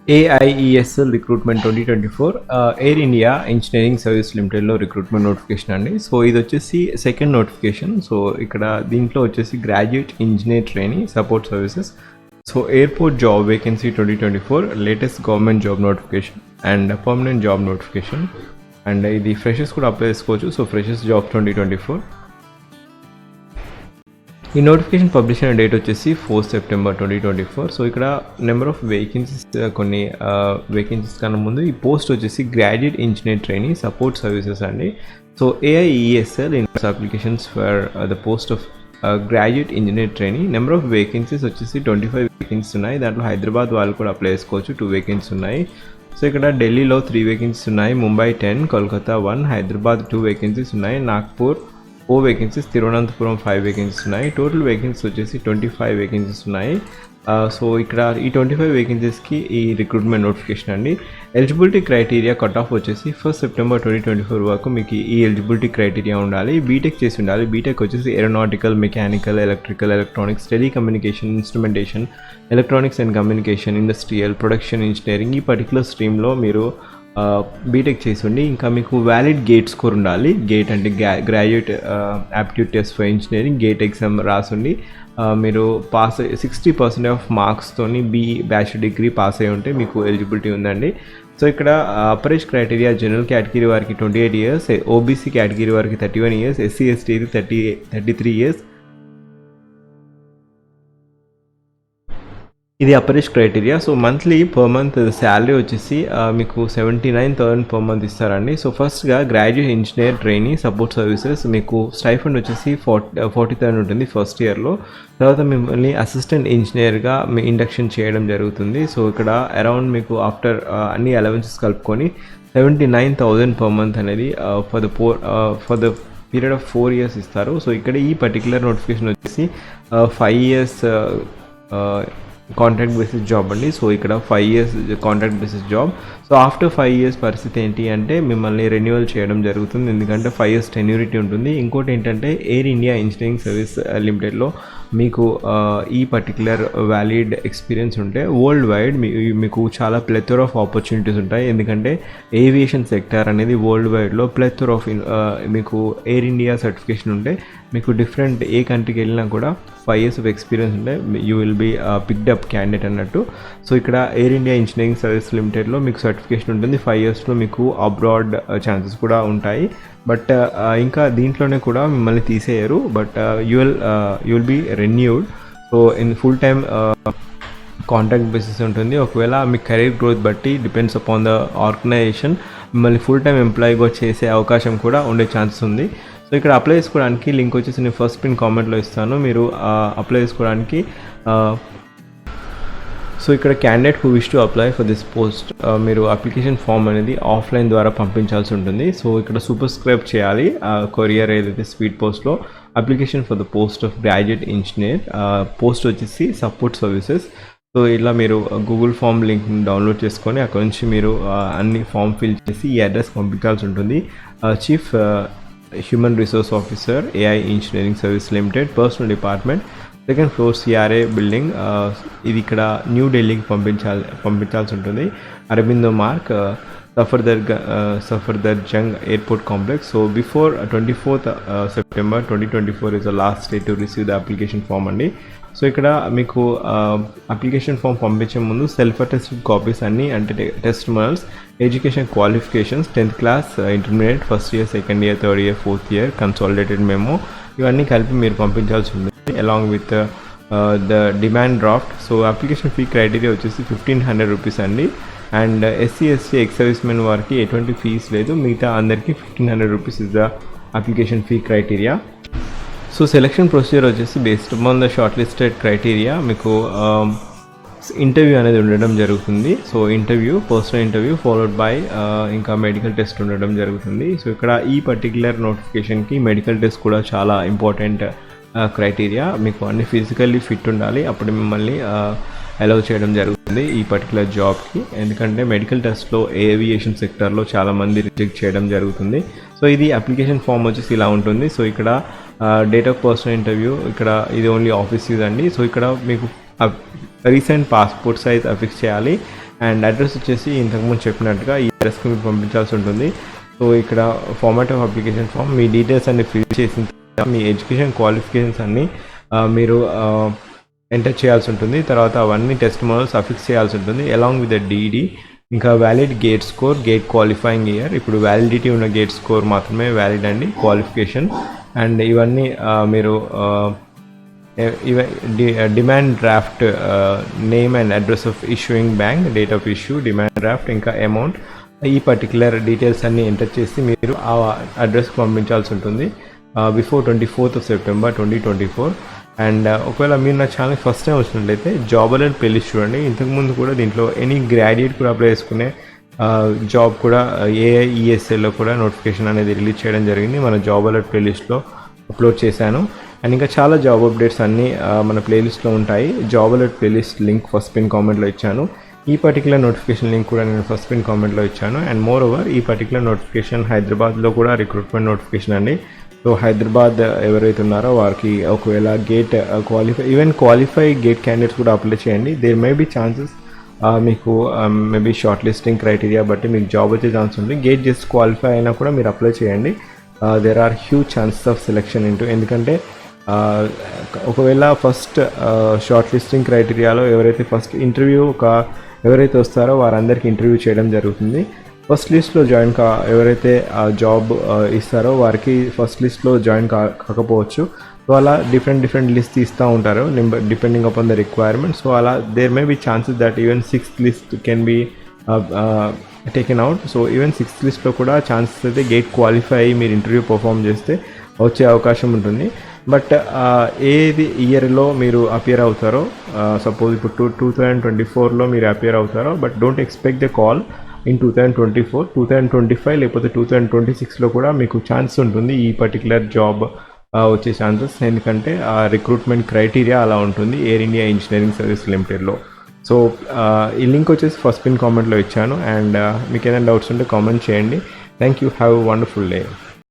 AIESL recruitment 2024 air India engineering service లిమిటెడ్లో recruitment notification అండి. So ఇది వచ్చేసి సెకండ్ నోటిఫికేషన్. సో ఇక్కడ దీంట్లో వచ్చేసి graduate engineer training support services. So airport job vacancy 2024 latest government job notification and permanent job notification. And ఇది freshers కూడా apply చేసుకోవచ్చు. So freshers job 2024. ఈ నోటిఫికేషన్ పబ్లిష్ అయిన డేట్ వచ్చేసి 4 సెప్టెంబర్ 2024. సో ఇక్కడ నెంబర్ ఆఫ్ వేకెన్సీస్ కొన్ని vacancies కన్నా ముందు ఈ పోస్ట్ వచ్చేసి graduate engineer training support services అండి. So AIESL invites applications for the post of graduate engineer training. Number of vacancies వచ్చేసి 25 వేకెన్సీస్ ఉన్నాయి. దాంట్లో హైదరాబాద్ వాళ్ళు కూడా అప్లై చేసుకోవచ్చు, 2 వేకెన్సీస్ ఉన్నాయి. సో ఇక్కడ ఢిల్లీలో 3 వేకెన్సీస్ ఉన్నాయి, ముంబై 10, కోల్కతా 1, హైదరాబాద్ 2 వేకెన్సీస్ ఉన్నాయి, నాగ్పూర్ 4 వేకెన్సీస్, తిరువనంతపురం 5 వేకెన్సీస్ ఉన్నాయి. టోటల్ వేకెన్సీస్ వచ్చేసి 25 వేకెన్సీస్ ఉన్నాయి. సో ఇక్కడ ఈ 25 వేకెన్సీస్కి ఈ రిక్రూట్మెంట్ నోటిఫికేషన్ అండి. ఎలిజిబిలిటీ క్రైటీరియా కట్ ఆఫ్ వచ్చేసి 1 సెప్టెంబర్ 2024 వరకు మీకు ఈ ఎలిజిబిలిటీ క్రైటీరియా ఉండాలి. బీటెక్ చేసి ఉండాలి. బీటెక్ వచ్చేసి aeronautical, mechanical, electrical, electronics, telecommunication, instrumentation, electronics and communication, industrial, production engineering ఈ పర్టికులర్ స్ట్రీమ్లో మీరు బీటెక్ చేసి ఉండి ఇంకా మీకు వ్యాలిడ్ గేట్ స్కోర్ ఉండాలి. గేట్ అంటే graduate aptitude test for engineering GATE exam రాసుండి మీరు పాస్ 60% ఆఫ్ మార్క్స్తోని బ్యాచిలర్ డిగ్రీ పాస్ అయి ఉంటే మీకు ఎలిజిబిలిటీ ఉందండి. సో ఇక్కడ అపరేజ్ క్రైటీరియా జనరల్ కేటగిరీ వారికి 28 ఇయర్స్, ఓబీసీ కేటగిరీ వారికి 31 ఇయర్స్, ఎస్సీ ఎస్టీ 33 ఇయర్స్. ఇది upper age criteria. So monthly per month salary వచ్చేసి మీకు 79,000 పర్ మంత్ ఇస్తారండి. సో ఫస్ట్గా graduate engineer training support services మీకు స్టైఫండ్ వచ్చేసి 40,000 ఉంటుంది ఫస్ట్ ఇయర్లో. తర్వాత మిమ్మల్ని అసిస్టెంట్ ఇంజనీర్గా మీ ఇండక్షన్ చేయడం జరుగుతుంది. సో ఇక్కడ అరౌండ్ మీకు ఆఫ్టర్ అన్ని అలవెన్సెస్ కలుపుకొని 79,000 పర్ మంత్ అనేది for the period of 4 years ఇస్తారు. సో ఇక్కడ ఈ పర్టికులర్ నోటిఫికేషన్ వచ్చేసి 5 ఇయర్స్ కాంట్రాక్ట్ బేసిస్ జాబ్ అండి. సో ఇక్కడ 5 years contract basis job. So after 5 years పరిస్థితి ఏంటి అంటే మిమ్మల్ని రెన్యువల్ చేయడం జరుగుతుంది, ఎందుకంటే 5 ఇయర్స్ టెన్యూరిటీ ఉంటుంది. ఇంకోటి ఏంటంటే ఎయిర్ ఇండియా ఇంజనీరింగ్ సర్వీస్ లిమిటెడ్లో మీకు ఈ పర్టికులర్ వ్యాలిడ్ ఎక్స్పీరియన్స్ ఉంటే వరల్డ్ వైడ్ మీకు చాలా ప్లెథర్ ఆఫ్ ఆపర్చునిటీస్ ఉంటాయి. ఎందుకంటే ఏవియేషన్ సెక్టర్ అనేది వరల్డ్ వైడ్లో ప్లెథర్ ఆఫ్ మీకు ఎయిర్ ఇండియా సర్టిఫికేషన్ ఉంటే మీకు డిఫరెంట్ ఏ కంట్రీకి వెళ్ళినా కూడా 5 ఇయర్స్ ఆఫ్ ఎక్స్పీరియన్స్ ఉంటే you will be picked up candidate అన్నట్టు. సో ఇక్కడ ఎయిర్ ఇండియా ఇంజనీరింగ్ సర్వీస్ లిమిటెడ్లో మీకు సర్టిఫికేషన్ ఉంటుంది. 5 ఇయర్స్లో మీకు అబ్రాడ్ ఛాన్సెస్ కూడా ఉంటాయి. బట్ ఇంకా దీంట్లోనే కూడా మిమ్మల్ని తీసేయరు, but you will be renewed. So in full time contract basis ఉంటుంది. ఒకవేళ మీ కెరీర్ గ్రోత్ బట్టి డిపెండ్స్ అపాన్ ద ఆర్గనైజేషన్ మిమ్మల్ని ఫుల్ టైమ్ ఎంప్లాయీగా చేసే అవకాశం కూడా ఉండే ఛాన్సెస్ ఉంది. సో ఇక్కడ అప్లై చేసుకోవడానికి లింక్ వచ్చేసి నేను ఫస్ట్ పిన్ కామెంట్లో ఇస్తాను, మీరు అప్లై చేసుకోవడానికి. సో ఇక్కడ candidate who wish to apply for this post మీరు అప్లికేషన్ ఫామ్ అనేది ఆఫ్లైన్ ద్వారా పంపించాల్సి ఉంటుంది. సో ఇక్కడ సబ్స్క్రైబ్ చేయాలి కొరియర్ ఏదైతే స్పీడ్ పోస్ట్లో application for the post of graduate engineer. Post వచ్చేసి సపోర్ట్ సర్వీసెస్. సో ఇలా మీరు గూగుల్ ఫామ్ లింక్ డౌన్లోడ్ చేసుకొని అక్కడ నుంచి మీరు అన్ని ఫామ్ ఫిల్ చేసి ఈ అడ్రస్ పంపించాల్సి ఉంటుంది. Chief human resource officer, AI engineering service limited, personnel department, 2nd floor CRA బిల్డింగ్. ఇది ఇక్కడ న్యూ ఢిల్లీకి పంపించాల్సి ఉంటుంది. Aurobindo Marg, Safdarjung airport complex. So before 24th September 2024 is the last day to receive the application form అండి. సో ఇక్కడ మీకు అప్లికేషన్ ఫామ్ పంపించే ముందు సెల్ఫ్ అటెస్టెడ్ కాపీస్ అన్నీ అంటే testimonials, education qualifications, 10th class, intermediate, first year, second year, third year, fourth year, consolidated memo ఇవన్నీ కలిపి మీరు పంపించాల్సి ఉంటుంది along with the demand draft. So application fee criteria వచ్చేసి 1,500 రూపీస్ అండి. And SC ST ex service men వారికి ఎటువంటి fees లేదు, మిగతా అందరికీ 1,500 rupees is the application fee criteria. So selection procedure వచ్చేసి based on the shortlisted criteria మీకు interview అనేది ఉండడం జరుగుతుంది. So interview, personal interview followed by ఇంకా మెడికల్ టెస్ట్ ఉండడం జరుగుతుంది. సో ఇక్కడ ఈ పర్టిక్యులర్ నోటిఫికేషన్కి మెడికల్ టెస్ట్ కూడా చాలా ఇంపార్టెంట్ క్రైటీరియా. మీకు అన్ని ఫిజికల్లీ ఫిట్ ఉండాలి, అప్పుడు మిమ్మల్ని అలౌ చేయడం జరుగుతుంది ఈ పర్టికులర్ జాబ్కి. ఎందుకంటే మెడికల్ టెస్ట్లో ఏవియేషన్ సెక్టర్లో చాలామంది రిజెక్ట్ చేయడం జరుగుతుంది. సో ఇది అప్లికేషన్ ఫామ్ వచ్చేసి ఇలా ఉంటుంది. సో ఇక్కడ డేట్ ఆఫ్ పర్సనల్ ఇంటర్వ్యూ, ఇక్కడ ఇది ఓన్లీ ఆఫీస్ యూజ్ అండి. సో ఇక్కడ మీకు రీసెంట్ పాస్పోర్ట్ సైజ్ అఫిక్స్ చేయాలి. అండ్ అడ్రస్ వచ్చేసి ఇంతకుముందు చెప్పినట్టుగా ఈ అడ్రస్కి మీరు పంపించాల్సి ఉంటుంది. సో ఇక్కడ ఫార్మాట్ ఆఫ్ అప్లికేషన్ ఫామ్, మీ డీటెయిల్స్ అన్ని ఫిల్ చేసిన తర్వాత మీ ఎడ్యుకేషన్ క్వాలిఫికేషన్స్ అన్నీ మీరు ఎంటర్ చేయాల్సి ఉంటుంది. తర్వాత అవన్నీ టెస్ట్ మోడల్స్ అఫిక్స్ చేయాల్సి ఉంటుంది అలాంగ్ విత్ ద డీడీ. ఇంకా valid GATE score, gate qualifying year. ఇప్పుడు వ్యాలిడిటీ ఉన్న గేట్ స్కోర్ మాత్రమే వ్యాలిడ్ అండి, క్వాలిఫికేషన్. అండ్ ఇవన్నీ మీరు demand draft, name and address of issuing bank, date of issue, demand draft, ఇంకా అమౌంట్, ఈ పర్టికులర్ డీటెయిల్స్ అన్నీ ఎంటర్ చేసి మీరు ఆ అడ్రస్కి పంపించాల్సి ఉంటుంది before 24th of September 2024. And ఒకవేళ మీరు నా ఛానల్ ఫస్ట్ టైం వచ్చినట్లయితే జాబ్ అలర్ట్ ప్లేలిస్ట్ చూడండి. ఇంతకుముందు కూడా దీంట్లో ఎనీ గ్రాడ్యుయేట్ కూడా అప్లై చేసుకునే జాబ్ కూడా ఏఐఈఎస్ఏలో కూడా నోటిఫికేషన్ అనేది రిలీజ్ చేయడం జరిగింది. మన జాబ్ అలర్ట్ ప్లేలిస్ట్లో అప్లోడ్ చేశాను. అండ్ ఇంకా చాలా జాబ్ అప్డేట్స్ అన్నీ మన ప్లేలిస్ట్లో ఉంటాయి. Job alert playlist link first pin కామెంట్లో ఇచ్చాను. ఈ పర్టికులర్ నోటిఫికేషన్ లింక్ కూడా నేను ఫస్ట్ పిన్ కామెంట్లో ఇచ్చాను. అండ్ మోర్ ఓవర్ ఈ పర్టికులర్ నోటిఫికేషన్ హైదరాబాద్లో కూడా రిక్రూట్మెంట్ నోటిఫికేషన్ అండి. సో హైదరాబాద్ ఎవరైతే ఉన్నారో వారికి ఒకవేళ గేట్ క్వాలిఫై గేట్ క్యాండిడేట్స్ కూడా అప్లై చేయండి. దేర్ మే బీ ఛాన్సెస్ మీకు మేబీ షార్ట్ లిస్టింగ్ క్రైటీరియా బట్టి మీకు జాబ్ వచ్చే ఛాన్స్ ఉంటుంది. గేట్ జస్ట్ క్వాలిఫై అయినా కూడా మీరు అప్లై చేయండి. There are huge chances of selection ఎందుకంటే ఒకవేళ ఫస్ట్ షార్ట్ లిస్టింగ్ క్రైటీరియాలో ఎవరైతే ఫస్ట్ ఇంటర్వ్యూ ఎవరైతే వస్తారో వారందరికీ ఇంటర్వ్యూ చేయడం జరుగుతుంది. ఫస్ట్ లిస్ట్లో జాయిన్ ఎవరైతే జాబ్ ఇస్తారో వారికి ఫస్ట్ లిస్ట్లో జాయిన్ కాకపోవచ్చు. సో అలా డిఫరెంట్ లిస్ట్ ఇస్తూ ఉంటారు depending upon the requirement. So అలా there may be chances that even 6th list can be taken out. So even 6th లిస్ట్లో కూడా ఛాన్సెస్ అయితే గేట్ క్వాలిఫై అయ్యి మీరు ఇంటర్వ్యూ పర్ఫామ్ చేస్తే వచ్చే అవకాశం ఉంటుంది. బట్ ఏది ఇయర్లో మీరు అపియర్ అవుతారో, సపోజ్ ఇప్పుడు 2024లో మీరు అపియర్ అవుతారో, but don't expect the call in 2024, 2025 లేకపోతే 2026లో కూడా మీకు ఛాన్స్ ఉంటుంది ఈ పర్టికులర్ జాబ్ వచ్చే ఛాన్సెస్. ఎందుకంటే ఆ రిక్రూట్మెంట్ క్రైటీరియా అలా ఉంటుంది ఎయిర్ ఇండియా ఇంజనీరింగ్ సర్వీస్ లిమిటెడ్లో. సో ఈ లింక్ వచ్చేసి ఫస్ట్ పిన్ కామెంట్లో ఇచ్చాను. అండ్ మీకు ఏదైనా డౌట్స్ ఉంటే కామెంట్ చేయండి. Thank you. Have a wonderful day.